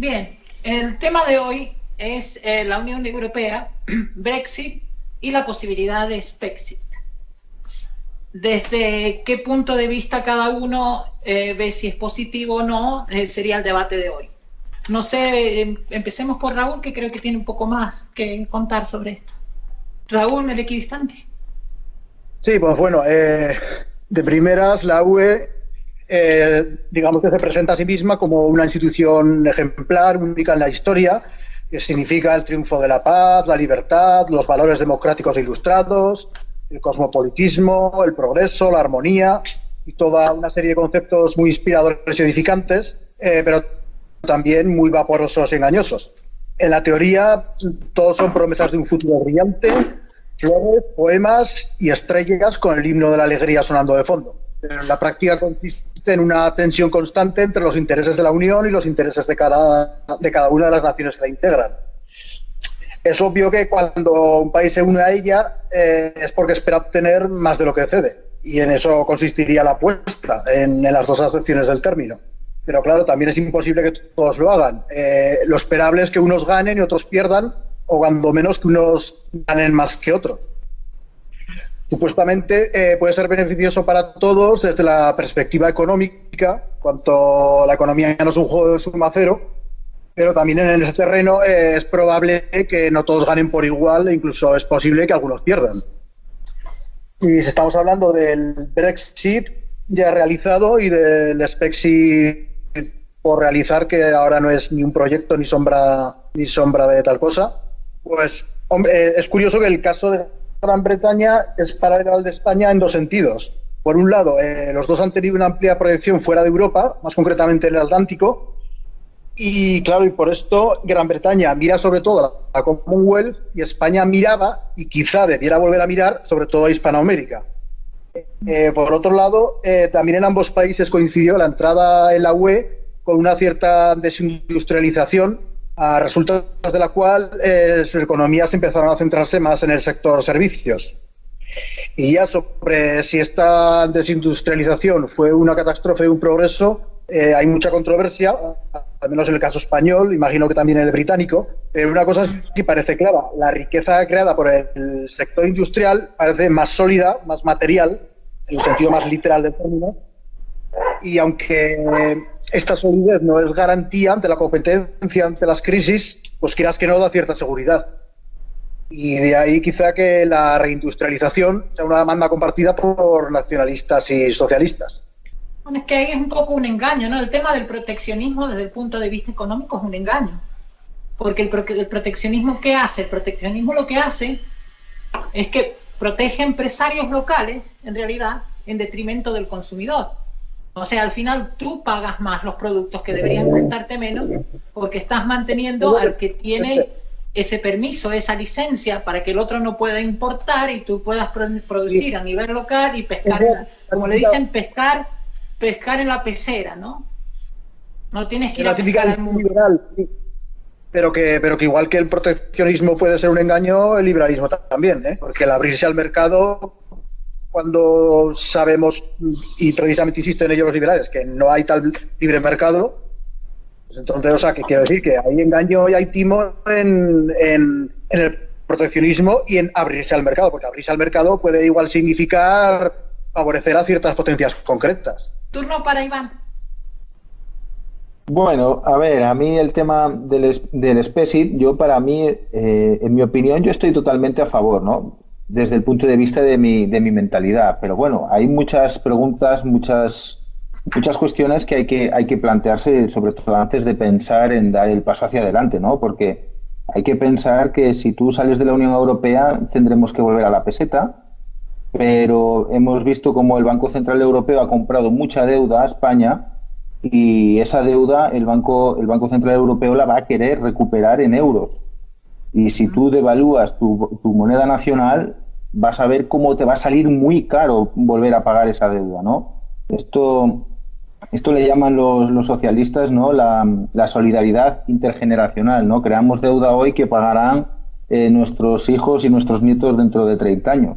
Bien, el tema de hoy es la Unión Europea, Brexit y la posibilidad de Spexit. ¿Desde qué punto de vista cada uno ve si es positivo o no? Sería el debate de hoy. No sé, empecemos por Raúl, que creo que tiene un poco más que contar sobre esto. Raúl, el equidistante. Sí, pues bueno, de primeras la UE, digamos que se presenta a sí misma como una institución ejemplar, única en la historia, que significa el triunfo de la paz, la libertad, los valores democráticos ilustrados, el cosmopolitismo, el progreso, la armonía y toda una serie de conceptos muy inspiradores y edificantes, pero también muy vaporosos y engañosos. En la teoría, todos son promesas de un futuro brillante, flores, poemas y estrellas con el himno de la alegría sonando de fondo. Pero en la práctica consiste en una tensión constante entre los intereses de la Unión y los intereses de cada una de las naciones que la integran. Es obvio que cuando un país se une a ella es porque espera obtener más de lo que cede, y en eso consistiría la apuesta, en las dos acepciones del término. Pero claro, también es imposible que todos lo hagan. Lo esperable es que unos ganen y otros pierdan, o cuando menos que unos ganen más que otros. Supuestamente puede ser beneficioso para todos desde la perspectiva económica, cuanto la economía no es un juego de suma cero, pero también en ese terreno es probable que no todos ganen por igual e incluso es posible que algunos pierdan. Y si estamos hablando del Brexit ya realizado y del Spexit por realizar, que ahora no es ni un proyecto ni sombra de tal cosa, pues hombre, es curioso que el caso de Gran Bretaña es paralelo al de España en dos sentidos. Por un lado, los dos han tenido una amplia proyección fuera de Europa, más concretamente en el Atlántico, y claro, y por esto Gran Bretaña mira sobre todo a Commonwealth y España miraba, y quizá debiera volver a mirar, sobre todo a Hispanoamérica. Por otro lado, también en ambos países coincidió la entrada en la UE con una cierta desindustrialización, a resultas de la cual sus economías empezaron a centrarse más en el sector servicios. Y ya sobre si esta desindustrialización fue una catástrofe o un progreso, hay mucha controversia, al menos en el caso español, imagino que también en el británico, pero una cosa sí parece clara: la riqueza creada por el sector industrial parece más sólida, más material, en el sentido más literal del término, y aunque esta solidez no es garantía ante la competencia, ante las crisis, pues quieras que no, da cierta seguridad. Y de ahí quizá que la reindustrialización sea una demanda compartida por nacionalistas y socialistas. Bueno, es que ahí es un poco un engaño, ¿no? El tema del proteccionismo desde el punto de vista económico es un engaño. Porque el proteccionismo, ¿qué hace? El proteccionismo lo que hace es que protege empresarios locales, en realidad, en detrimento del consumidor. O sea, al final tú pagas más los productos que deberían costarte menos, porque estás manteniendo al que tiene ese permiso, esa licencia, para que el otro no pueda importar y tú puedas producir a nivel local y pescar, como le dicen, pescar en la pecera, ¿no? No tienes que ir a pescar al mundo. Liberal, sí. Pero que igual que el proteccionismo puede ser un engaño, el liberalismo también, ¿eh? Porque el abrirse al mercado, cuando sabemos, y precisamente insisten en ello los liberales, que no hay tal libre mercado, pues entonces, o sea, que quiero decir que hay engaño y hay timo en el proteccionismo y en abrirse al mercado, porque abrirse al mercado puede igual significar favorecer a ciertas potencias concretas. Turno para Iván. Bueno, a ver, a mí el tema del Spexit, para mí, en mi opinión, yo estoy totalmente a favor, ¿no? Desde el punto de vista de mi mentalidad. Pero bueno, hay muchas preguntas, muchas cuestiones que hay que plantearse, sobre todo antes de pensar en dar el paso hacia adelante, ¿no? Porque hay que pensar que si tú sales de la Unión Europea tendremos que volver a la peseta, pero hemos visto cómo el Banco Central Europeo ha comprado mucha deuda a España, y esa deuda el Banco Central Europeo la va a querer recuperar en euros. Y si tú devalúas tu moneda nacional, vas a ver cómo te va a salir muy caro volver a pagar esa deuda, ¿no? Esto le llaman los socialistas, ¿no? La solidaridad intergeneracional, ¿no? Creamos deuda hoy que pagarán nuestros hijos y nuestros nietos dentro de 30 años.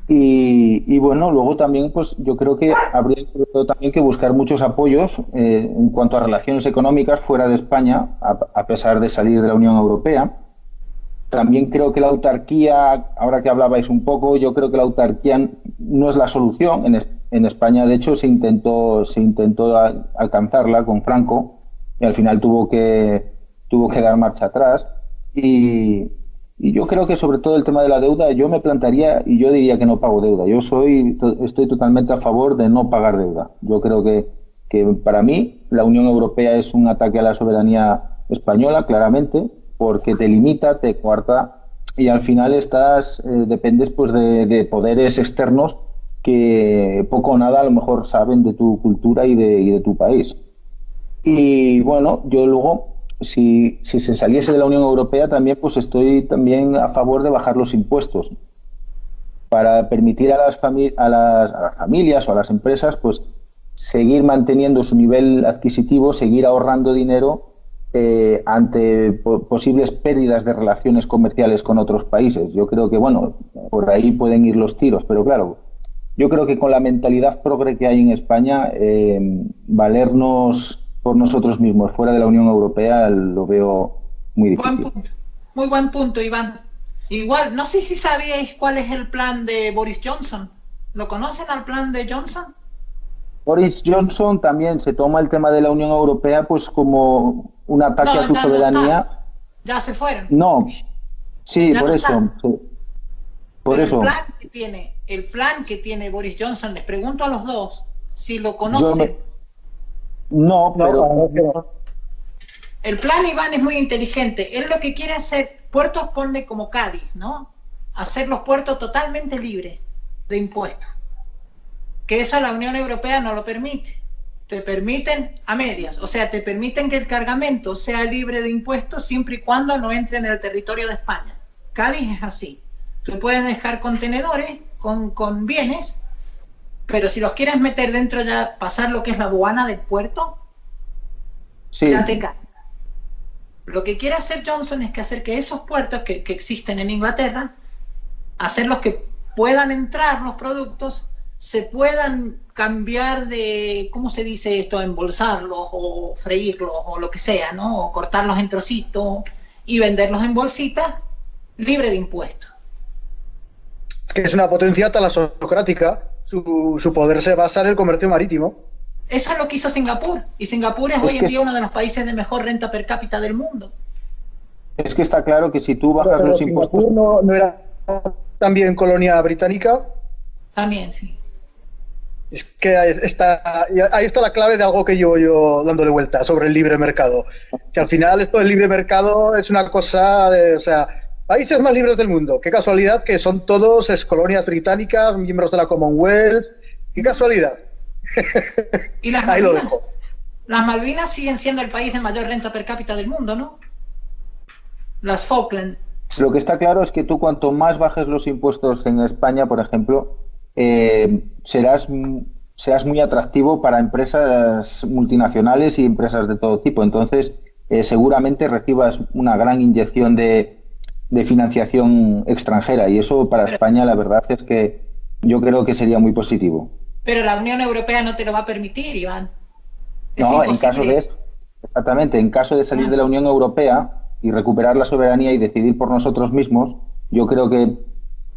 Y bueno, luego también, pues yo creo que habría sobre todo también que buscar muchos apoyos en cuanto a relaciones económicas fuera de España, a pesar de salir de la Unión Europea. También creo que la autarquía, ahora que hablabais un poco, yo creo que la autarquía no es la solución. En España, de hecho, se intentó alcanzarla con Franco y al final tuvo que dar marcha atrás. Y, y yo creo que sobre todo el tema de la deuda, yo me plantaría y yo diría que no pago deuda. Estoy totalmente a favor de no pagar deuda. Yo creo que para mí la Unión Europea es un ataque a la soberanía española, claramente, porque te limita, te coarta y al final dependes pues de poderes externos que poco o nada a lo mejor saben de tu cultura y de tu país. Y bueno, yo luego, si se saliese de la Unión Europea, también pues estoy también a favor de bajar los impuestos para permitir a las familias o a las empresas pues seguir manteniendo su nivel adquisitivo, seguir ahorrando dinero ante posibles pérdidas de relaciones comerciales con otros países. Yo creo que, bueno, por ahí pueden ir los tiros, pero claro, yo creo que con la mentalidad progre que hay en España, valernos por nosotros mismos fuera de la Unión Europea lo veo muy difícil. Muy buen punto, Iván. Igual, no sé si sabíais cuál es el plan de Boris Johnson. ¿Lo conocen al plan de Johnson? Boris Johnson también se toma el tema de la Unión Europea pues como un ataque a su soberanía. No, ya se fueron. No, sí, ya por no eso. Sí. Por Pero eso. El plan que tiene Boris Johnson, les pregunto a los dos si lo conocen. No, pero el plan, Iván, es muy inteligente. Él lo que quiere hacer, puertos pone como Cádiz, ¿no? Hacer los puertos totalmente libres de impuestos. Que eso la Unión Europea no lo permite. Te permiten a medias, o sea, te permiten que el cargamento sea libre de impuestos siempre y cuando no entre en el territorio de España. Cádiz es así. Tú puedes dejar contenedores con bienes, pero si los quieres meter dentro ya, pasar lo que es la aduana del puerto, sí. Ya te cae. Lo que quiere hacer Johnson es que hacer que esos puertos que existen en Inglaterra, hacerlos que puedan entrar los productos, se puedan cambiar de, ¿cómo se dice esto? Embolsarlos o freírlos o lo que sea, ¿no? O cortarlos en trocitos y venderlos en bolsitas libre de impuestos. Es que es una potencia talasocrática. Su poder se basa en el comercio marítimo. Eso es lo que hizo Singapur. Y Singapur es hoy en día uno de los países de mejor renta per cápita del mundo. Es que está claro que si tú bajas los impuestos... ¿Singapur no era también colonia británica? También, sí. Es que ahí está la clave de algo que llevo yo dándole vuelta sobre el libre mercado. Que al final esto del libre mercado es una cosa de, o sea, países más libres del mundo. Qué casualidad que son todos colonias británicas, miembros de la Commonwealth. Qué casualidad. Y las ahí Malvinas, lo dejo. Las Malvinas siguen siendo el país de mayor renta per cápita del mundo, ¿no? Las Falkland. Lo que está claro es que tú cuanto más bajes los impuestos en España, por ejemplo, serás muy atractivo para empresas multinacionales y empresas de todo tipo. Entonces, seguramente recibas una gran inyección de financiación extranjera y eso para España la verdad es que yo creo que sería muy positivo. Pero la Unión Europea no te lo va a permitir, Iván. No, en caso de exactamente, en caso de salir de la Unión Europea y recuperar la soberanía y decidir por nosotros mismos, yo creo que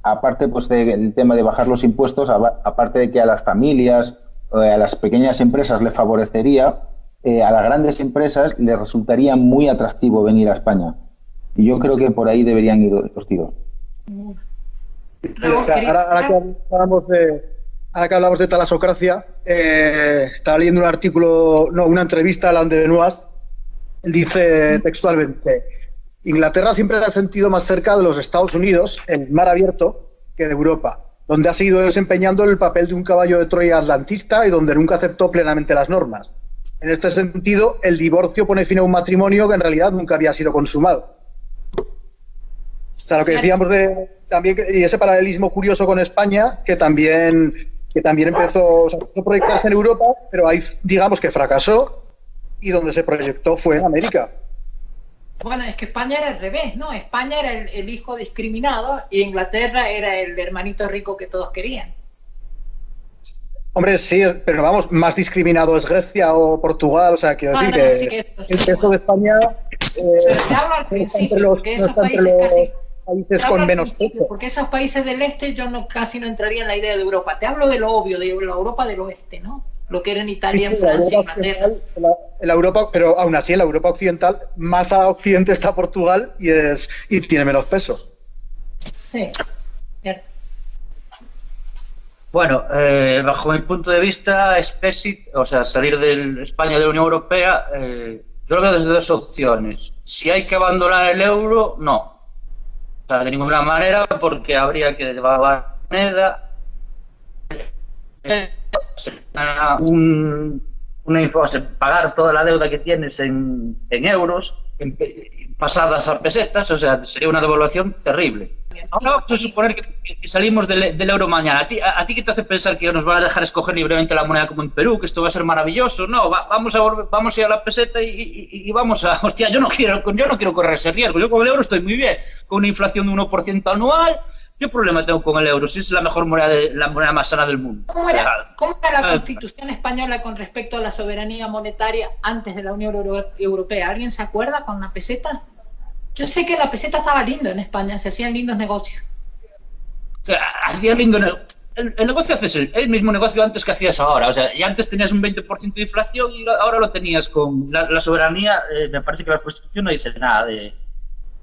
aparte pues del tema de bajar los impuestos, aparte de que a las familias, a las pequeñas empresas les favorecería, a las grandes empresas les resultaría muy atractivo venir a España. Y yo creo que por ahí deberían ir los tiros. Ahora que hablamos de talasocracia, estaba leyendo un artículo, no, una entrevista a Alain Benoist. Dice textualmente: Inglaterra siempre ha sentido más cerca de los Estados Unidos en el mar abierto que de Europa, donde ha seguido desempeñando el papel de un caballo de Troya atlantista y donde nunca aceptó plenamente las normas. En este sentido, el divorcio pone fin a un matrimonio que en realidad nunca había sido consumado. O sea, lo que decíamos también, y ese paralelismo curioso con España, que también empezó a proyectarse en Europa, pero ahí digamos que fracasó y donde se proyectó fue en América. Bueno, es que España era al revés, ¿no? España era el hijo discriminado y Inglaterra era el hermanito rico que todos querían. Hombre, sí, pero vamos, más discriminado es Grecia o Portugal, o sea, quiero decir que Sí, esto sí, el resto de España pero te hablo al principio, porque esos países casi... países con menos peso. Porque esos países del este yo casi no entraría en la idea de Europa. Te hablo de lo obvio, de la Europa del oeste, ¿no? Lo que eran Italia, Francia, Inglaterra. La Europa, pero aún así en la Europa occidental, más a occidente está Portugal y tiene menos peso. Sí, cierto. Bueno, bajo mi punto de vista, Spexit, o sea, salir de España de la Unión Europea, yo lo veo desde dos opciones. Si hay que abandonar el euro, no. O sea, de ninguna manera, porque habría que devaluar la moneda. Pagar toda la deuda que tienes en euros, pasadas a pesetas, o sea, sería una devaluación terrible. Ahora vamos a suponer que salimos del euro mañana. ¿A ti qué te hace pensar que nos van a dejar escoger libremente la moneda como en Perú, que esto va a ser maravilloso? No, vamos a ir a la peseta y vamos a... Hostia, yo no quiero correr ese riesgo. Yo con el euro estoy muy bien, con una inflación de 1% anual. ¿Qué problema tengo con el euro si es la mejor moneda, la moneda más sana del mundo? ¿Cómo era la Constitución española con respecto a la soberanía monetaria antes de la Unión Europea? ¿Alguien se acuerda con la peseta? Yo sé que la peseta estaba lindo en España, se hacían lindos negocios. O sea, hacían lindo el negocio haces el mismo negocio antes que hacías ahora. O sea, y antes tenías un 20% de inflación y ahora lo tenías con la soberanía. Me parece que la Constitución no dice nada de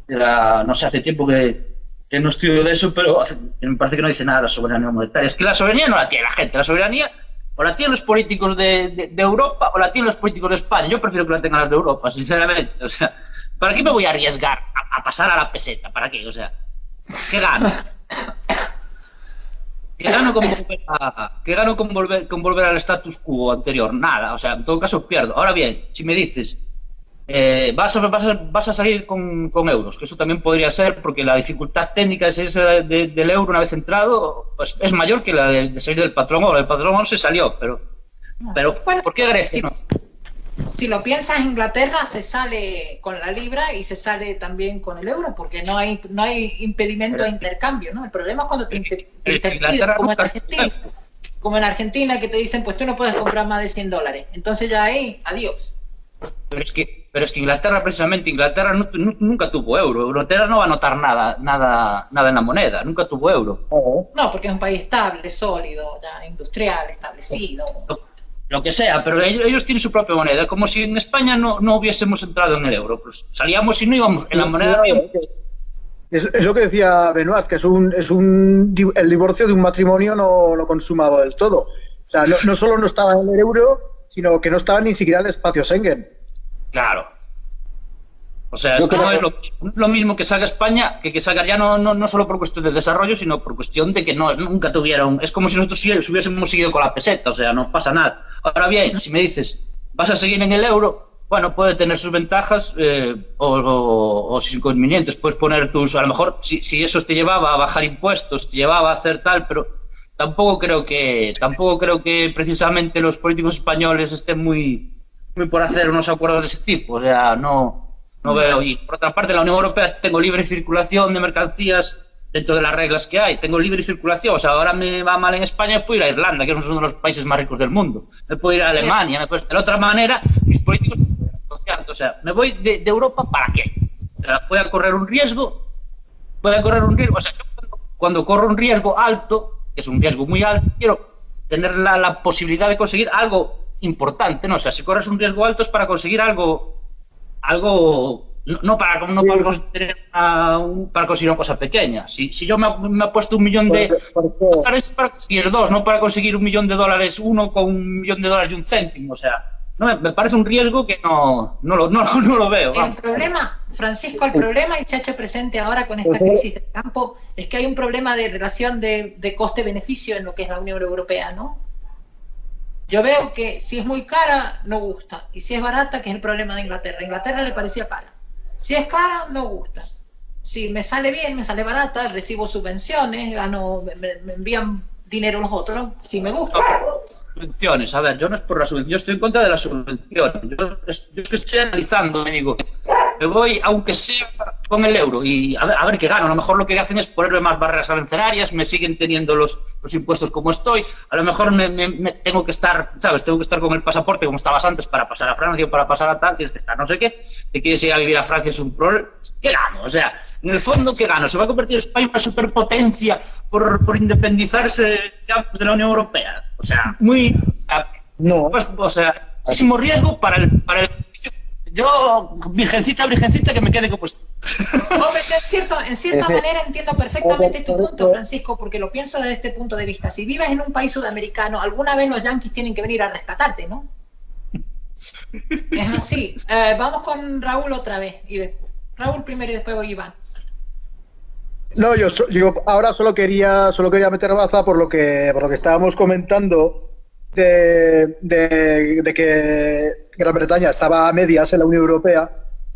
la... No sé, hace tiempo que no estudio de eso, pero me parece que no dice nada de la soberanía monetaria. Es que la soberanía no la tiene la gente, la soberanía o la tienen los políticos de Europa o la tienen los políticos de España. Yo prefiero que la tengan los de Europa, sinceramente. O sea, ¿para qué me voy a arriesgar a pasar a la peseta? ¿Para qué? O sea, ¿qué gano? ¿Qué gano con volver al status quo anterior? Nada, o sea, en todo caso pierdo. Ahora bien, si me dices vas a salir con euros, que eso también podría ser, porque la dificultad técnica de salirse del euro una vez entrado pues, es mayor que la de salir del patrón oro. El patrón oro se salió, pero bueno, ¿por qué Grecia? Si lo piensas, Inglaterra se sale con la libra y se sale también con el euro, porque no hay impedimento de intercambio, ¿no? El problema es cuando te interpiden, como en Argentina, que te dicen, pues tú no puedes comprar más de $100. Entonces ya ahí, adiós. Pero es que Inglaterra, precisamente, nunca tuvo euro. Inglaterra no va a notar nada en la moneda, nunca tuvo euro. No, porque es un país estable, sólido, ya industrial, establecido. Lo que sea, pero ellos tienen su propia moneda, como si en España no hubiésemos entrado en el euro. Pues salíamos y no íbamos en la moneda. Es lo que decía Benoit, que el divorcio de un matrimonio no lo consumado del todo. O sea, no solo no estaba en el euro, sino que no estaba ni siquiera en el espacio Schengen. Claro. O sea, es que no es lo mismo que salga España, que salga ya no solo por cuestión de desarrollo, sino por cuestión de que nunca tuvieron... Es como si nosotros hubiésemos seguido con la peseta, o sea, no pasa nada. Ahora bien, si me dices, vas a seguir en el euro, bueno, puede tener sus ventajas o sus inconvenientes. Puedes poner a lo mejor, si eso te llevaba a bajar impuestos, te llevaba a hacer tal, pero tampoco creo que precisamente los políticos españoles estén muy por hacer unos acuerdos de ese tipo. O sea, no veo. Y por otra parte, en la Unión Europea tengo libre circulación de mercancías dentro de las reglas que hay. Tengo libre circulación. O sea, ahora me va mal en España, puedo ir a Irlanda, que es uno de los países más ricos del mundo. Me puedo ir a Alemania. De la otra manera, mis políticos... O sea, me voy de Europa, ¿para qué? O sea, voy a correr un riesgo. O sea, yo cuando corro un riesgo alto, que es un riesgo muy alto, quiero tener la posibilidad de conseguir algo importante, ¿no? O sea, si corres un riesgo alto es para conseguir algo no para conseguir una cosa pequeña. Si yo me he puesto $1 millón es para conseguir dos, no para conseguir $1 millón, uno con $1 millón y un céntimo. O sea, no, me parece un riesgo que no lo veo. El problema, Francisco, y se ha hecho presente ahora con esta crisis del campo, es que hay un problema de relación de coste-beneficio en lo que es la Unión Europea, ¿no? Yo veo que si es muy cara, no gusta. Y si es barata, que es el problema de Inglaterra. Inglaterra le parecía cara. Si es cara, no gusta. Si me sale bien, me sale barata, recibo subvenciones, me envían dinero los otros, si me gusta. Subvenciones, a ver, yo no es por la subvención, yo estoy en contra de las subvenciones. Yo estoy analizando, me digo, me voy, aunque sea con el euro, y a ver qué gano. A lo mejor lo que hacen es ponerme más barreras arancelarias, me siguen teniendo los impuestos como estoy, a lo mejor me tengo que estar, ¿sabes? Tengo que estar con el pasaporte como estabas antes para pasar a Francia o para pasar a tal, tienes que estar no sé qué, te quieres ir a vivir a Francia, es un problema. ¿Qué gano? O sea, en el fondo, ¿qué gano? ¿Se va a convertir España en una superpotencia por independizarse de la Unión Europea? O sea, muy... No. Pues, o sea, muchísimo riesgo para el yo, virgencita, que me quede como... Hombre, en cierta manera entiendo perfectamente tu punto, Francisco, porque lo pienso desde este punto de vista. Si vives en un país sudamericano, alguna vez los yanquis tienen que venir a rescatarte, ¿no? Es así. Vamos con Raúl otra vez. Raúl primero y después voy Iván. No, yo ahora solo quería meter baza por lo que estábamos comentando de que Gran Bretaña estaba a medias en la Unión Europea,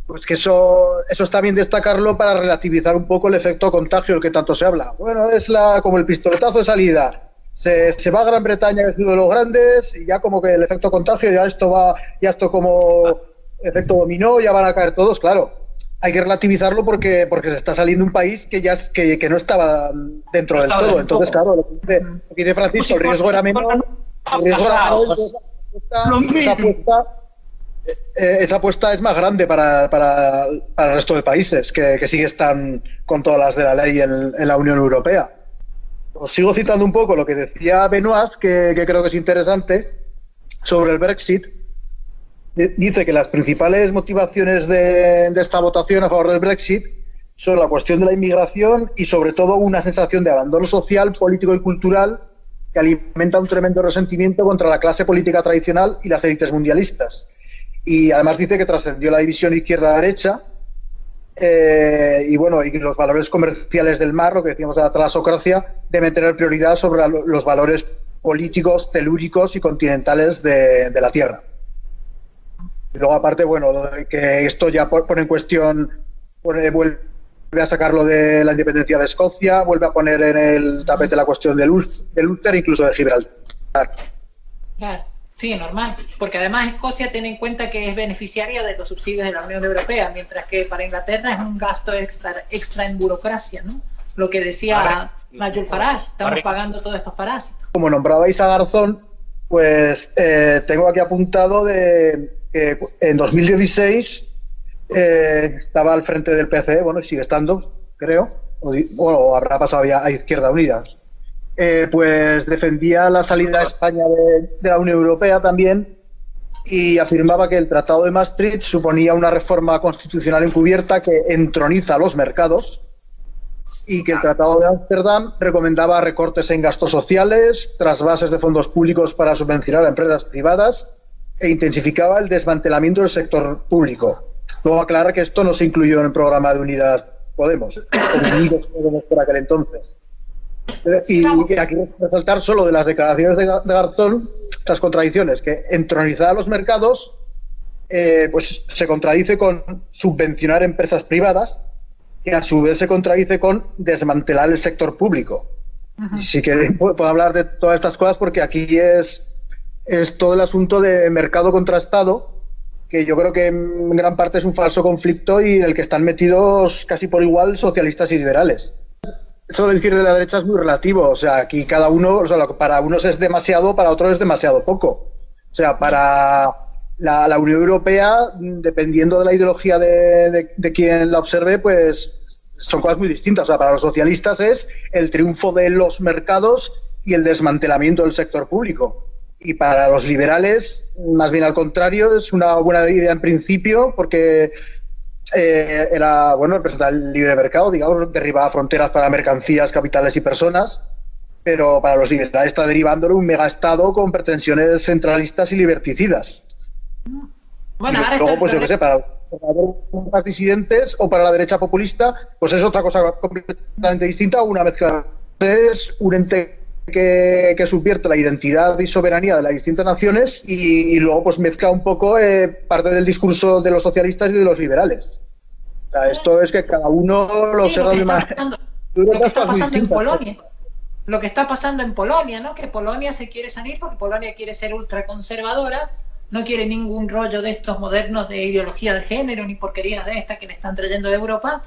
pues que eso está bien destacarlo para relativizar un poco el efecto contagio del que tanto se habla. Bueno, es como el pistoletazo de salida. Se va a Gran Bretaña, que es uno de los grandes, y ya como que el efecto contagio, ya esto como efecto dominó, ya van a caer todos, claro. Hay que relativizarlo porque se está saliendo un país que no estaba dentro del todo. Entonces, claro, lo que dice Francisco, el riesgo era menor. Esa apuesta es más grande para el resto de países que sí están con todas las de la ley en la Unión Europea. Os sigo citando un poco lo que decía Benoist, que creo que es interesante, sobre el Brexit. Dice que las principales motivaciones de esta votación a favor del Brexit son la cuestión de la inmigración y sobre todo una sensación de abandono social, político y cultural que alimenta un tremendo resentimiento contra la clase política tradicional y las élites mundialistas. Y además dice que trascendió la división izquierda-derecha y los valores comerciales del mar, lo que decíamos de la talasocracia, deben tener prioridad sobre los valores políticos, telúricos y continentales de la Tierra. Y luego, aparte, que esto ya pone en cuestión, vuelve a sacar lo de la independencia de Escocia, vuelve a poner en el tapete la cuestión del Ulster, incluso de Gibraltar. Claro, sí, normal, porque además Escocia tiene en cuenta que es beneficiaria de los subsidios de la Unión Europea, mientras que para Inglaterra es un gasto extra en burocracia, ¿no? Lo que decía Nigel Farage, estamos pagando todos estos parásitos. Como nombrabais a Garzón, pues tengo aquí apuntado que en 2016 estaba al frente del PCE, sigue estando, creo, o habrá pasado ya a Izquierda Unida. Pues defendía la salida de España de la Unión Europea también y afirmaba que el Tratado de Maastricht suponía una reforma constitucional encubierta que entroniza los mercados y que el Tratado de Ámsterdam recomendaba recortes en gastos sociales, trasvases de fondos públicos para subvencionar a empresas privadas e intensificaba el desmantelamiento del sector público. Luego aclara que esto no se incluyó en el programa de Unidas Podemos, por aquel entonces. Y aquí resaltar solo de las declaraciones de Garzón estas contradicciones, que entronizar a los mercados pues se contradice con subvencionar empresas privadas, que a su vez se contradice con desmantelar el sector público. Y si queréis puedo hablar de todas estas cosas porque aquí es todo el asunto de mercado contra Estado, que yo creo que en gran parte es un falso conflicto y en el que están metidos casi por igual socialistas y liberales. Eso de izquierda y de la derecha es muy relativo, o sea, aquí cada uno, para unos es demasiado, para otros es demasiado poco. O sea, para la Unión Europea, dependiendo de la ideología de quien la observe, pues son cosas muy distintas. O sea, para los socialistas es el triunfo de los mercados y el desmantelamiento del sector público. Y para los liberales, más bien al contrario, es una buena idea en principio, porque representaba el libre mercado, digamos, derribaba fronteras para mercancías, capitales y personas, pero para los liberales está derivándolo un megaestado con pretensiones centralistas y liberticidas. Bueno, ahora luego, pues yo qué sé, para los disidentes o para la derecha populista, pues es otra cosa completamente distinta, una mezcla. Es un ente que subvierte la identidad y soberanía de las distintas naciones y luego pues mezcla un poco parte del discurso de los socialistas y de los liberales. O sea, esto es que cada uno lo observa de manera... Lo que está pasando en Polonia. Lo que está pasando en Polonia, ¿no? Que Polonia se quiere salir porque Polonia quiere ser ultraconservadora no quiere ningún rollo de estos modernos de ideología de género ni porquerías de estas que le están trayendo de Europa,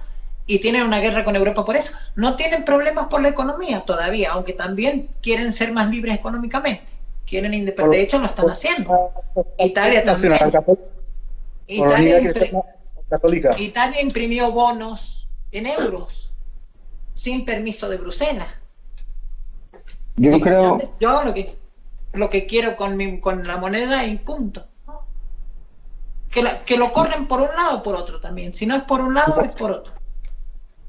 y tienen una guerra con Europa por eso. No tienen problemas por la economía todavía, aunque también quieren ser más libres económicamente, quieren independencia, de hecho lo están haciendo. Italia también. Italia imprimió bonos en euros sin permiso de Bruselas. Yo creo... Yo hago lo que quiero con la moneda y punto. Que lo corren por un lado o por otro también. Si no es por un lado, es por otro.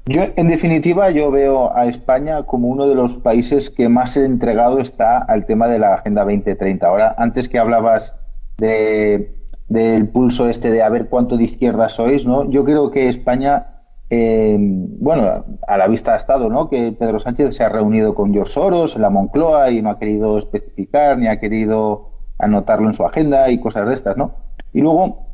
Yo, en definitiva, yo veo a España como uno de los países que más entregado está al tema de la Agenda 2030. Ahora, antes que hablabas del pulso de a ver cuánto de izquierda sois, ¿no? Yo creo que España... bueno, a la vista ha estado, ¿no?, que Pedro Sánchez se ha reunido con George Soros en la Moncloa y no ha querido especificar ni ha querido anotarlo en su agenda y cosas de estas, ¿no? Y luego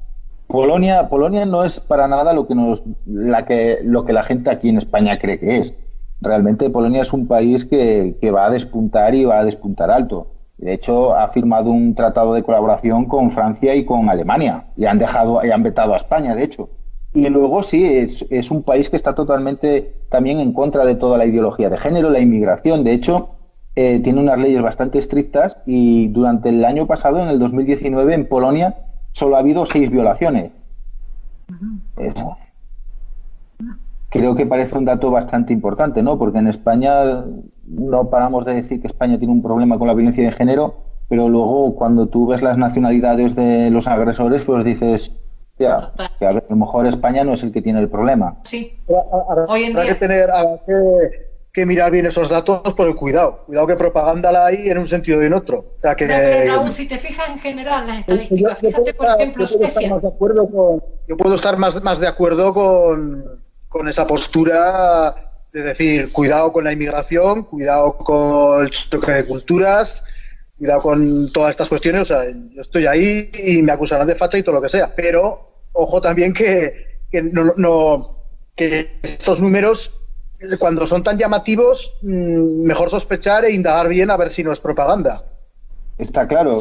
Polonia no es para nada lo que la gente aquí en España cree que es. Realmente Polonia es un país que va a despuntar y va a despuntar alto. De hecho, ha firmado un tratado de colaboración con Francia y con Alemania y han vetado a España, de hecho. Y luego sí, es un país que está totalmente también en contra de toda la ideología de género, la inmigración. De hecho, tiene unas leyes bastante estrictas y durante el año pasado, en el 2019, en Polonia solo ha habido 6 violaciones. Creo que parece un dato bastante importante, ¿no? Porque en España no paramos de decir que España tiene un problema con la violencia de género, pero luego cuando tú ves las nacionalidades de los agresores, pues dices... que a lo mejor España no es el que tiene el problema. Sí. Hoy en día habrá que mirar bien esos datos por el cuidado que propaganda la hay en un sentido y en otro. O sea que, pero Raúl, si te fijas en general las estadísticas, fíjate por ejemplo Suecia. Yo puedo estar más de acuerdo con esa postura de decir, cuidado con la inmigración, cuidado con el choque de culturas, cuidado con todas estas cuestiones. O sea, yo estoy ahí y me acusarán de facha y todo lo que sea, pero ojo también que estos números, cuando son tan llamativos, mejor sospechar e indagar bien a ver si no es propaganda. Está claro.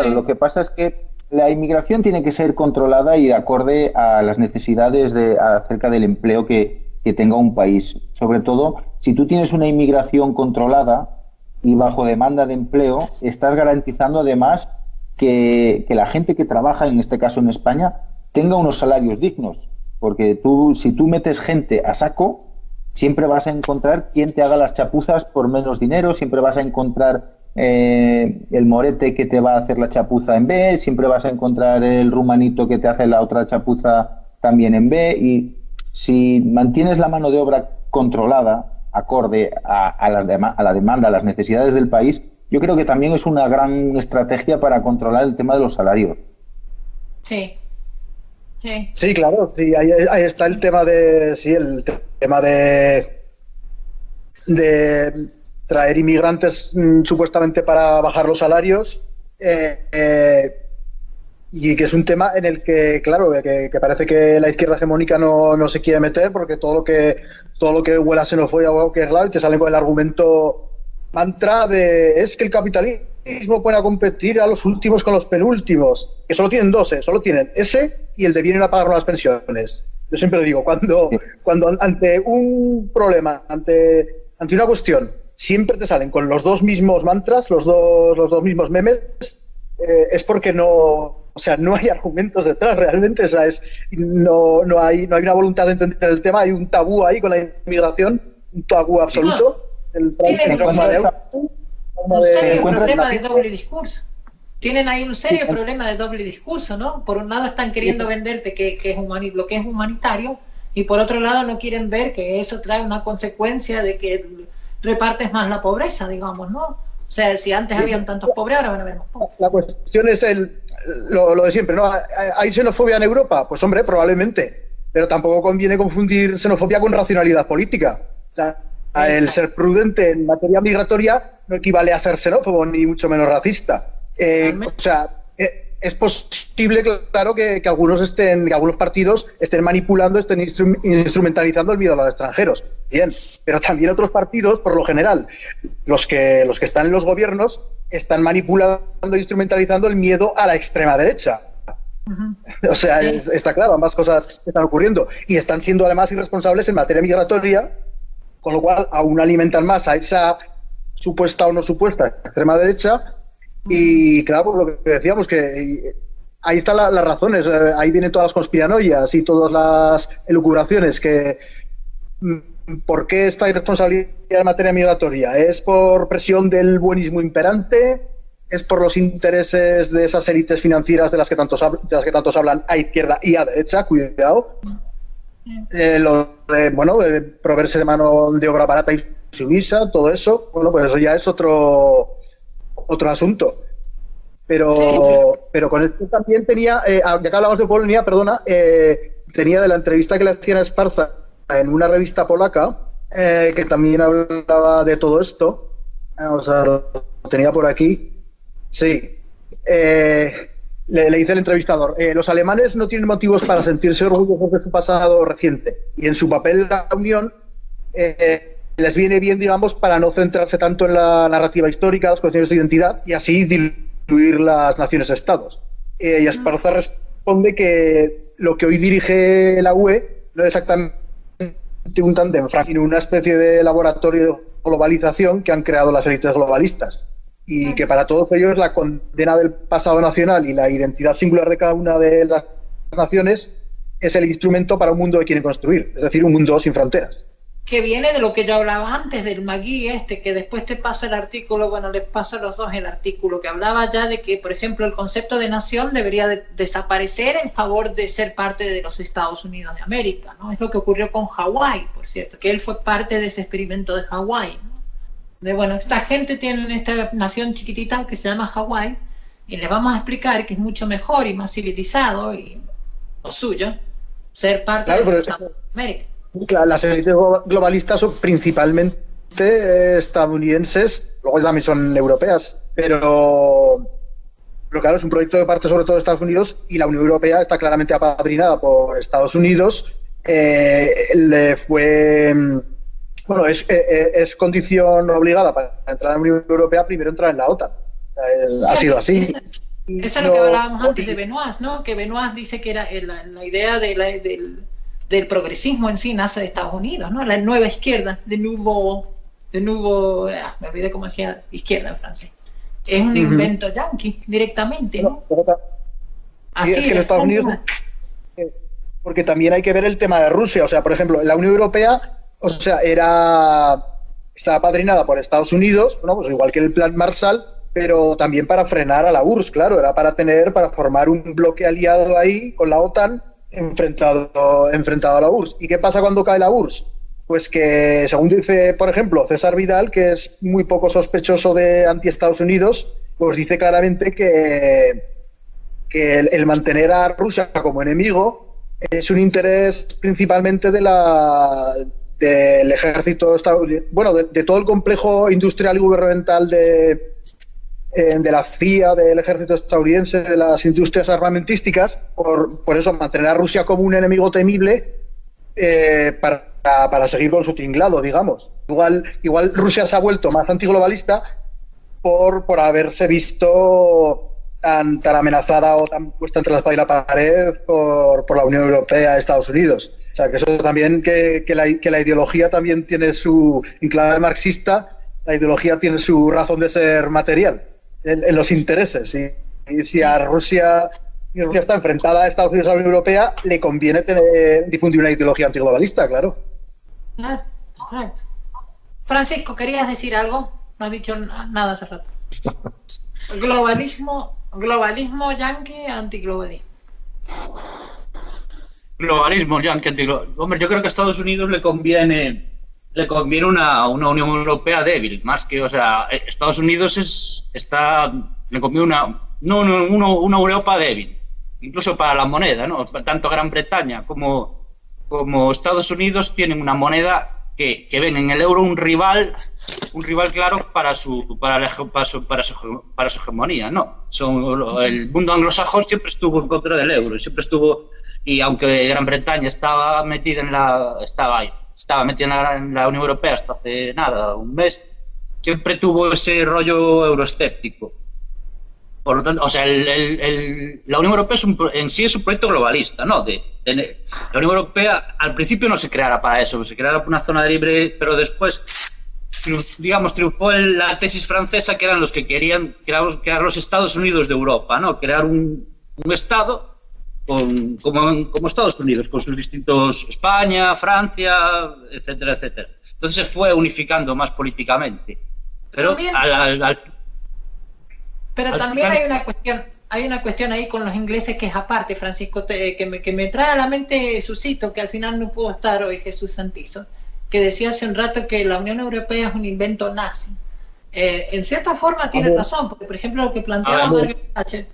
Lo que pasa es que la inmigración tiene que ser controlada y de acorde a las necesidades acerca del empleo que tenga un país. Sobre todo, si tú tienes una inmigración controlada y bajo demanda de empleo, estás garantizando además que la gente que trabaja, en este caso en España, tenga unos salarios dignos. Porque si tú metes gente a saco, siempre vas a encontrar quien te haga las chapuzas por menos dinero, siempre vas a encontrar el morete que te va a hacer la chapuza en B, siempre vas a encontrar el rumanito que te hace la otra chapuza también en B, y si mantienes la mano de obra controlada, acorde a la demanda, a las necesidades del país, yo creo que también es una gran estrategia para controlar el tema de los salarios. Sí. Sí, claro, sí, ahí está el tema de traer inmigrantes supuestamente para bajar los salarios, y que es un tema en el que, claro, que parece que la izquierda hegemónica no se quiere meter, porque todo lo que huela a xenofobia o que es claro, y te salen con el argumento mantra de es que el capitalismo puede competir a los últimos con los penúltimos, que solo tienen dos, solo tienen ese y el de vienen a pagar las pensiones. Yo siempre digo, cuando ante un problema, ante una cuestión, siempre te salen con los dos mismos mantras, los dos mismos memes, es porque no hay argumentos detrás realmente. O sea, no hay una voluntad de entender el tema, hay un tabú ahí con la inmigración, un tabú absoluto. Tienen un serio problema de doble discurso. Tienen ahí un serio problema de doble discurso, ¿no? Por un lado están queriendo venderte que es lo que es humanitario, y por otro lado no quieren ver que eso trae una consecuencia de que repartes más la pobreza, digamos, ¿no? O sea, si antes habían tantos pobres, ahora van a haber más pobres. La cuestión es lo de siempre, ¿no? ¿Hay xenofobia en Europa? Pues hombre, probablemente, pero tampoco conviene confundir xenofobia con racionalidad política. O sea, el ser prudente en materia migratoria no equivale a ser xenófobo, ni mucho menos racista. O sea, es posible, claro, que algunos partidos estén manipulando, estén instrumentalizando el miedo a los extranjeros. Bien, pero también otros partidos, por lo general, los que están en los gobiernos, están manipulando e instrumentalizando el miedo a la extrema derecha. O sea, está claro, ambas cosas están ocurriendo y están siendo además irresponsables en materia migratoria, con lo cual aún alimentan más a esa supuesta o no supuesta extrema derecha. Y claro, pues lo que decíamos, que ahí están las razones, ahí vienen todas las conspiranoias y todas las elucubraciones, que ¿por qué esta irresponsabilidad en materia migratoria? ¿Es por presión del buenismo imperante? ¿Es por los intereses de esas élites financieras de las que tantos hablan a izquierda y a derecha? Cuidado. Proveerse de mano de obra barata y sumisa, todo eso, bueno, pues eso ya es otro asunto. Pero con esto también tenía, ya que hablamos de Polonia, tenía de la entrevista que le hacían a Esparza en una revista polaca, que también hablaba de todo esto. Vamos a ver, lo tenía por aquí. Sí. Le dice el entrevistador, los alemanes no tienen motivos para sentirse orgullosos de su pasado reciente y en su papel en la Unión les viene bien, digamos, para no centrarse tanto en la narrativa histórica, las cuestiones de identidad y así diluir las naciones-estados. Y Esparza responde que lo que hoy dirige la UE no es exactamente un tándem, sino una especie de laboratorio de globalización que han creado las élites globalistas. Y que para todos ellos la condena del pasado nacional y la identidad singular de cada una de las naciones es el instrumento para un mundo que quieren construir, es decir, un mundo sin fronteras. Que viene de lo que yo hablaba antes, del Magui que después te pasa el artículo, bueno, les paso a los dos el artículo, que hablaba ya de que, por ejemplo, el concepto de nación debería desaparecer en favor de ser parte de los Estados Unidos de América, ¿no? Es lo que ocurrió con Hawái, por cierto, que él fue parte de ese experimento de Hawái, ¿no? Bueno, esta gente tiene esta nación chiquitita que se llama Hawái y les vamos a explicar que es mucho mejor y más civilizado y lo suyo ser parte de los Estados de América. Las élites globalistas son principalmente estadounidenses, luego también son europeas, pero claro, es un proyecto que parte sobre todo de Estados Unidos y la Unión Europea está claramente apadrinada por Estados Unidos. Bueno, es condición obligada para entrar en la Unión Europea, primero entrar en la OTAN. Ha sido así. Eso es lo que hablábamos antes de Benoist, ¿no? Que Benoist dice que era la idea del progresismo en sí nace de Estados Unidos, ¿no? La nueva izquierda, me olvidé cómo decía izquierda en francés. Es un invento yanqui directamente, ¿no? Así es que en Estados Unidos, porque también hay que ver el tema de Rusia. O sea, por ejemplo, la Unión Europea, o sea, estaba apadrinada por Estados Unidos, ¿no? Pues igual que el Plan Marshall, pero también para frenar a la URSS, claro, era para formar un bloque aliado ahí con la OTAN enfrentado a la URSS. ¿Y qué pasa cuando cae la URSS? Pues que, según dice, por ejemplo, César Vidal, que es muy poco sospechoso de anti-Estados Unidos, pues dice claramente que el mantener a Rusia como enemigo es un interés principalmente del ejército estadounidense, bueno, de todo el complejo industrial y gubernamental de la CIA, del ejército estadounidense, de las industrias armamentísticas, por eso mantener a Rusia como un enemigo temible para seguir con su tinglado, digamos. Igual Rusia se ha vuelto más antiglobalista por haberse visto tan amenazada o tan puesta entre la espada y la pared por la Unión Europea y Estados Unidos. O sea, que eso también, que la ideología también tiene su, en clave marxista, la ideología tiene su razón de ser material en los intereses. Y si a Rusia está enfrentada a Estados Unidos y a la Unión Europea, le conviene difundir una ideología antiglobalista, claro. Correcto. Francisco, ¿querías decir algo? No has dicho nada hace rato. Globalismo yanqui, antiglobalismo. Globalismo yanqui, antiglobalismo. Hombre, yo creo que a Estados Unidos le conviene una Unión Europea débil, más que, o sea, Estados Unidos le conviene una Europa débil, incluso para la moneda, ¿no? Tanto Gran Bretaña como Estados Unidos tienen una moneda que ven en el euro un rival claro para su hegemonía, ¿no? El mundo anglosajón siempre estuvo en contra del euro, y aunque Gran Bretaña estaba metida en la Unión Europea hasta hace nada, un mes, siempre tuvo ese rollo euroescéptico. Por lo tanto, o sea, la Unión Europea en sí es un proyecto globalista, ¿no? La Unión Europea al principio no se creara para eso, se creara una zona libre, pero después, digamos, triunfó la tesis francesa, que eran los que querían crear los Estados Unidos de Europa, ¿no? Crear un Estado como Estados Unidos, con sus distintos España, Francia, etcétera, etcétera. Entonces se fue unificando más políticamente. Pero también hay una cuestión ahí con los ingleses que es aparte, Francisco, que me trae a la mente Susito, que al final no pudo estar hoy, Jesús Santizo, que decía hace un rato que la Unión Europea es un invento nazi. En cierta forma tiene razón, porque por ejemplo lo que planteaba Margaret Thatcher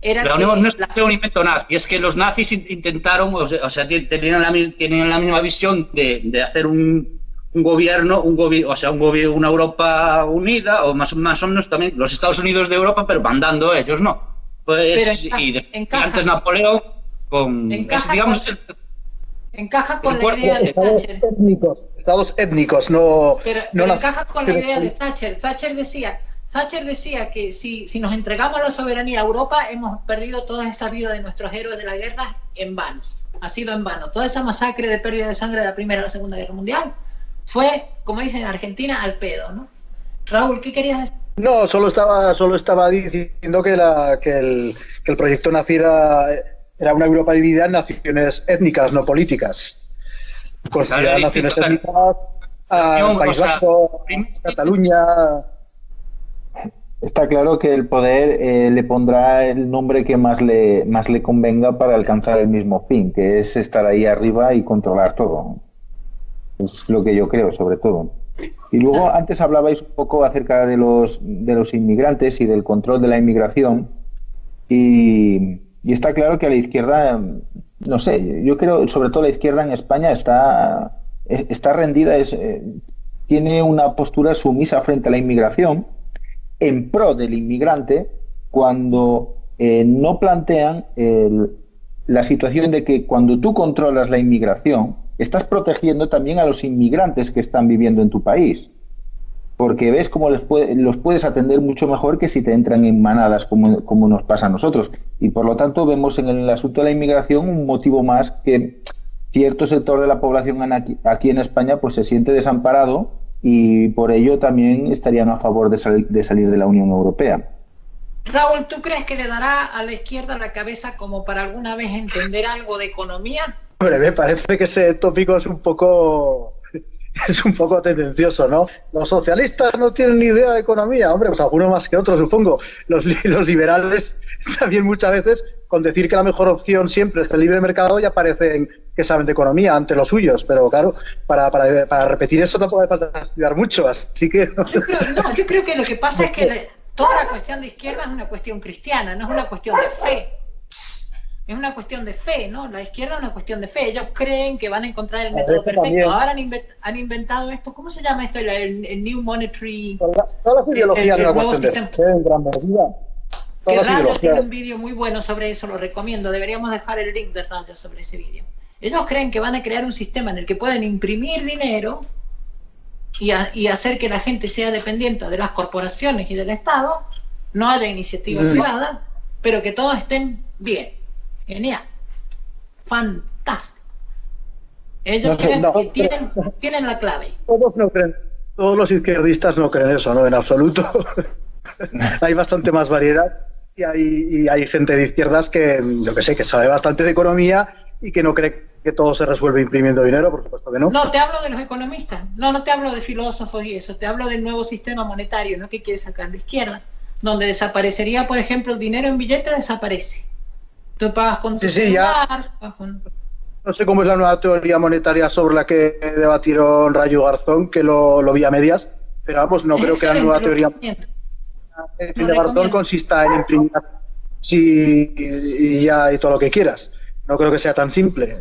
era la Unión no es un invento nazi, es que los nazis intentaron, o sea, tenían la misma visión de hacer una Europa unida, o más o menos también los Estados Unidos de Europa, pero mandando ellos, ¿no? Pues, antes Napoleón encaja con la idea de Thatcher. Estados étnicos, no. Pero encaja con la idea de Thatcher. Thatcher decía que si nos entregamos la soberanía a Europa, hemos perdido toda esa vida de nuestros héroes de la guerra en vano. Ha sido en vano. Toda esa masacre de pérdida de sangre de la Primera y la Segunda Guerra Mundial fue, como dicen en Argentina, al pedo, ¿no? Raúl, ¿qué querías decir? No, solo estaba diciendo que el proyecto nazi era una Europa dividida en naciones étnicas, no políticas. Considerar naciones étnicas al País Vasco, Cataluña. Está claro que el poder le pondrá el nombre que más le convenga para alcanzar el mismo fin, que es estar ahí arriba y controlar todo. Es lo que yo creo, sobre todo. Y luego, antes hablabais un poco acerca de los inmigrantes y del control de la inmigración, y está claro que a la izquierda, no sé, yo creo, sobre todo la izquierda en España está rendida, tiene una postura sumisa frente a la inmigración, en pro del inmigrante, cuando no plantean la situación de que cuando tú controlas la inmigración, estás protegiendo también a los inmigrantes que están viviendo en tu país, porque ves cómo los puedes atender mucho mejor que si te entran en manadas como nos pasa a nosotros. Y por lo tanto vemos en el asunto de la inmigración un motivo más que cierto sector de la población aquí en España pues se siente desamparado, y por ello también estarían a favor de salir de la Unión Europea. Raúl, ¿tú crees que le dará a la izquierda la cabeza como para alguna vez entender algo de economía? Hombre, me parece que ese tópico es un poco tendencioso, ¿no? Los socialistas no tienen ni idea de economía. Hombre, pues algunos más que otros, supongo. Los liberales también muchas veces, con decir que la mejor opción siempre es el libre mercado, ya parecen que saben de economía ante los suyos. Pero claro, para repetir eso tampoco hace falta estudiar mucho, así que... Yo creo que lo que pasa es que toda la cuestión de izquierda es una cuestión cristiana, no es una cuestión de fe. Es una cuestión de fe, ¿no? La izquierda es una cuestión de fe. Ellos creen que van a encontrar el método perfecto. También. Ahora han inventado esto. ¿Cómo se llama esto? El New Monetary... Todas las ideologías de la cuestión de fe, en gran medida. Que Rayos tiene un vídeo muy bueno sobre eso, lo recomiendo. Deberíamos dejar el link de Rayos sobre ese vídeo. Ellos creen que van a crear un sistema en el que pueden imprimir dinero y hacer que la gente sea dependiente de las corporaciones y del Estado, no haya iniciativa privada, pero que todos estén bien. Genial. Fantástico. Ellos creen que tienen la clave. Todos no creen. Todos los izquierdistas no creen eso, ¿no? En absoluto. Hay bastante más variedad y hay gente de izquierdas que, yo que sé, que sabe bastante de economía y que no cree que todo se resuelve imprimiendo dinero, por supuesto que no. No, te hablo de los economistas. No te hablo de filósofos y eso. Te hablo del nuevo sistema monetario, ¿no? Que quiere sacar la izquierda. Donde desaparecería, por ejemplo, el dinero en billete desaparece. Tú pagas con tu celular, No sé cómo es la nueva teoría monetaria sobre la que debatieron Rayo Garzón, que lo vi a medias, pero vamos, no creo que la nueva teoría de Garzón consista en imprimir y todo lo que quieras. No creo que sea tan simple.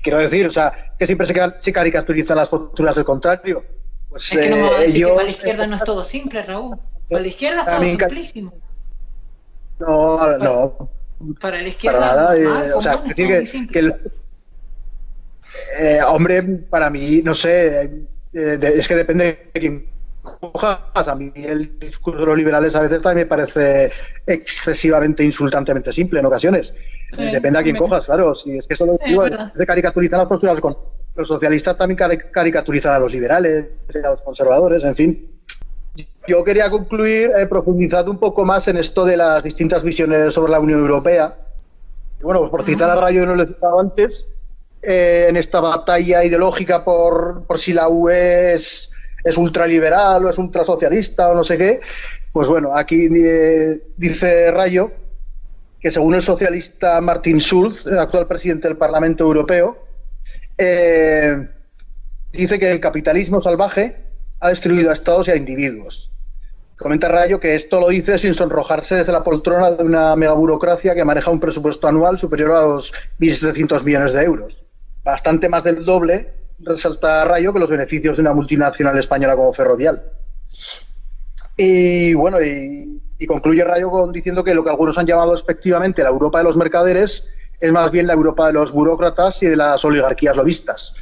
Quiero decir, o sea, que siempre se caricaturizan las posturas del contrario. Pues, es que no me va a decir que para la izquierda no es todo simple, Raúl. Para la izquierda es todo simplísimo. No. Para la izquierda para nada, o sea, decir que hombre, para mí, no sé, es que depende de quién cojas. A mí el discurso de los liberales a veces también me parece excesivamente insultantemente simple en ocasiones. Depende a quién cojas, claro. Si es que eso lo digo, de caricaturizar las posturas con los socialistas, también caricaturizan a los liberales, a los conservadores, en fin. Yo quería concluir profundizando un poco más en esto de las distintas visiones sobre la Unión Europea. Y bueno, pues por citar a Rayo, no lo he citado antes, en esta batalla ideológica por si la UE es ultraliberal o es ultrasocialista o no sé qué, pues bueno, aquí dice Rayo que según el socialista Martin Schulz, el actual presidente del Parlamento Europeo, dice que el capitalismo salvaje ha destruido a estados y a individuos. Comenta Rayo que esto lo dice sin sonrojarse desde la poltrona de una megaburocracia que maneja un presupuesto anual superior a los 1.700 millones de euros. Bastante más del doble, resalta Rayo, que los beneficios de una multinacional española como Ferrovial. Y bueno, y concluye Rayo diciendo que lo que algunos han llamado despectivamente la Europa de los mercaderes es más bien la Europa de los burócratas y de las oligarquías lobistas.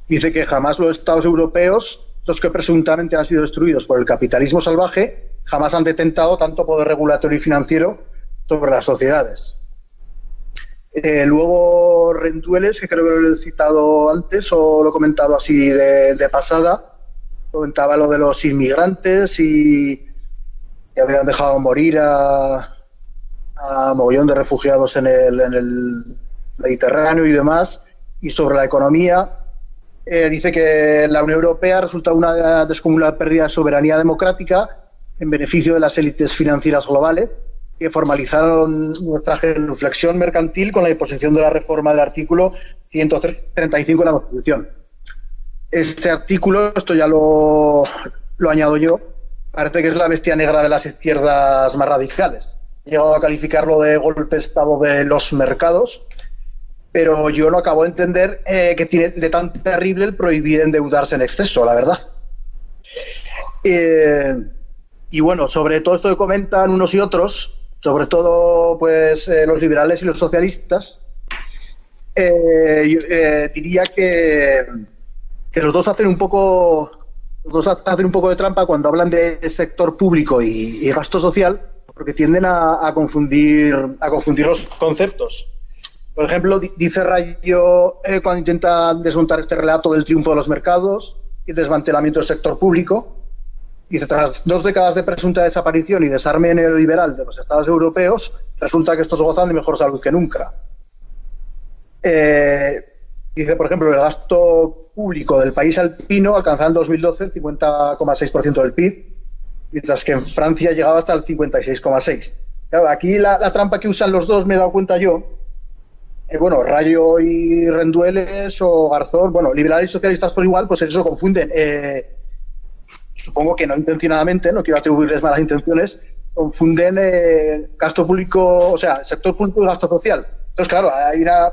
Dice que jamás los estados europeos, los que presuntamente han sido destruidos por el capitalismo salvaje, jamás han detentado tanto poder regulatorio y financiero sobre las sociedades. Luego Rendueles, que creo que lo he citado antes o lo he comentado así de pasada, comentaba lo de los inmigrantes y que habían dejado morir a mogollón de refugiados en el Mediterráneo y demás. Y sobre la economía, dice que la Unión Europea resulta una descomunal pérdida de soberanía democrática en beneficio de las élites financieras globales que formalizaron nuestra genuflexión mercantil con la imposición de la reforma del artículo 135 de la Constitución. Este artículo, esto ya lo añado yo, parece que es la bestia negra de las izquierdas más radicales. He llegado a calificarlo de golpe de estado de los mercados, pero yo no acabo de entender qué tiene de tan terrible el prohibir endeudarse en exceso, la verdad. Y bueno, sobre todo esto que comentan unos y otros, sobre todo pues los liberales y los socialistas, diría que los dos hacen un poco de trampa cuando hablan de sector público y gasto social, porque tienden a confundir los conceptos. Por ejemplo, dice Rayo cuando intenta desmontar este relato del triunfo de los mercados y desmantelamiento del sector público, dice, tras 2 décadas de presunta desaparición y desarme neoliberal de los estados europeos, resulta que estos gozan de mejor salud que nunca. Dice, por ejemplo, el gasto público del país alpino alcanzaba en 2012 el 50,6% del PIB, mientras que en Francia llegaba hasta el 56,6%. Claro, aquí la trampa que usan los dos me he dado cuenta yo. Bueno, Rayo y Rendueles o Garzón, bueno, liberales y socialistas por igual, pues eso confunden. Supongo que no intencionadamente, no quiero atribuirles malas intenciones, confunden gasto público, o sea, sector público y gasto social. Entonces, claro,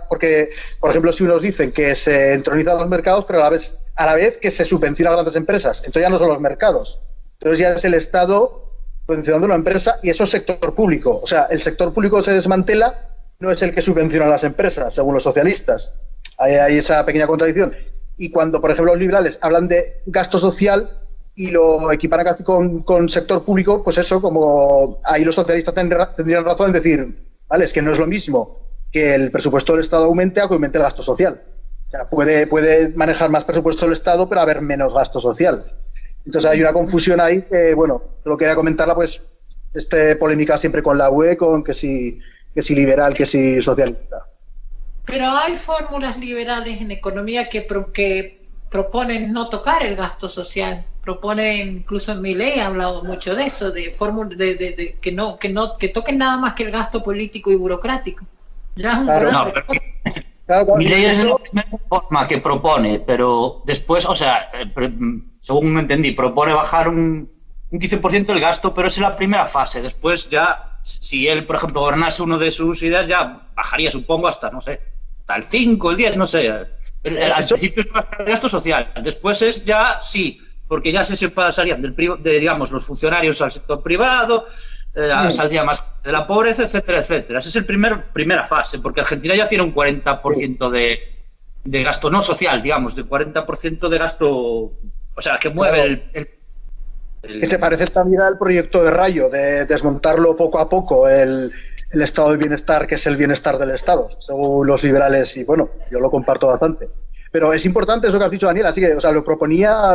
porque, por ejemplo, si unos dicen que se entronizan los mercados, pero a la vez que se subvenciona a grandes empresas, entonces ya no son los mercados. Entonces ya es el Estado subvencionando una empresa y eso es sector público. O sea, el sector público se desmantela, no es el que subvenciona a las empresas, según los socialistas. Hay esa pequeña contradicción. Y cuando, por ejemplo, los liberales hablan de gasto social y lo equiparan casi con sector público, pues eso, como ahí los socialistas tendrían razón en decir, vale, es que no es lo mismo que el presupuesto del Estado aumente a que aumente el gasto social. O sea, puede manejar más presupuesto del Estado, pero haber menos gasto social. Entonces hay una confusión ahí que, bueno, lo quería comentarla, pues, polémica siempre con la UE, con que si liberal, que si socialista. Pero hay fórmulas liberales en economía que proponen no tocar el gasto social. Proponen, incluso en Milei ha hablado mucho de eso, de fórmulas que toquen nada más que el gasto político y burocrático. Ya es un claro, Milei es la forma que propone, pero después, o sea, según me entendí, propone bajar un 15% el gasto, pero esa es la primera fase. Después ya, si él, por ejemplo, gobernase uno de sus ideas, ya bajaría, supongo, hasta, no sé, hasta el 5, el 10, no sé. Al principio es el gasto social, después es ya sí, porque ya se pasarían digamos, los funcionarios al sector privado, saldría más de la pobreza, etcétera, etcétera. Esa es el primera fase, porque Argentina ya tiene un 40% de gasto no social, digamos, de 40% de gasto O sea, que mueve Que se parece también al proyecto de Rayo, de desmontarlo poco a poco, el estado del bienestar, que es el bienestar del Estado, según los liberales, y bueno, yo lo comparto bastante. Pero es importante eso que has dicho, Daniel, así que, o sea, lo proponía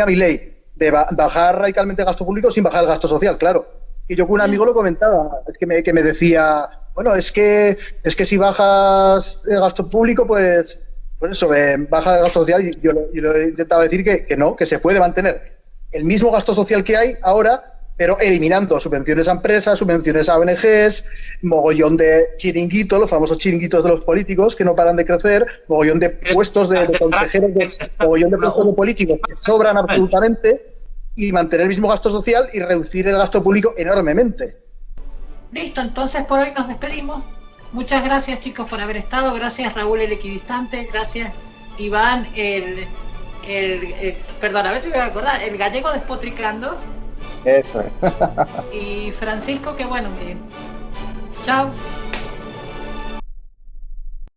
Milei, de bajar radicalmente el gasto público sin bajar el gasto social, claro. Y yo con un amigo lo comentaba, es que me decía, bueno, es que si bajas el gasto público, pues eso, baja el gasto social, y yo lo intentaba decir que no, que se puede mantener el mismo gasto social que hay ahora, pero eliminando subvenciones a empresas, subvenciones a ONGs, mogollón de chiringuitos, los famosos chiringuitos de los políticos que no paran de crecer, mogollón de puestos de consejeros, mogollón de puestos de políticos que sobran absolutamente, y mantener el mismo gasto social y reducir el gasto público enormemente. Listo, entonces por hoy nos despedimos. Muchas gracias, chicos, por haber estado. Gracias, Raúl, el equidistante. Gracias, Iván, perdón, a ver si me voy a acordar, el gallego despotricando. Eso es. Y Francisco, que bueno, chao.